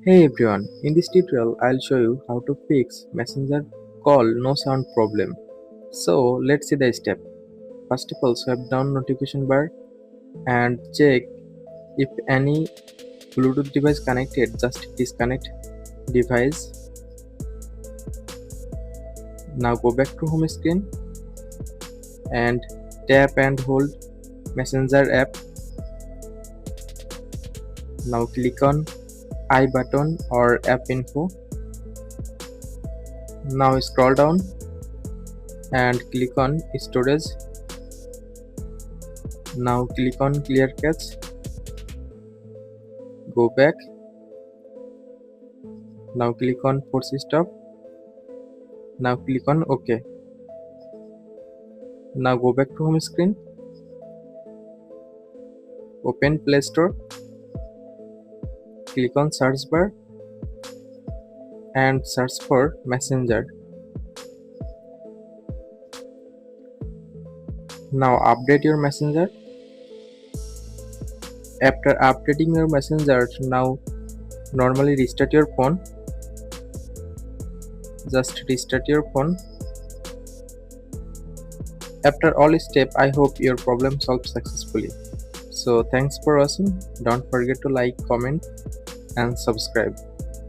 Hey everyone, in this tutorial I'll show you how to fix messenger call no sound problem. So let's see the step. First of all, swipe down notification bar and check if any Bluetooth device connected. Just disconnect device. Now go back to home screen and tap and hold messenger app. Now click on I button or app info. Now scroll down and click on storage. Now click on clear cache. Go back. Now click on force stop. Now click on OK. Now go back to home screen. Open Play Store. Click on search bar and search for Messenger. Now update your Messenger. After updating your Messenger, now normally restart your phone. Just restart your phone. After all steps, I hope your problem solved successfully. So thanks for watching. Don't forget to like, comment and subscribe.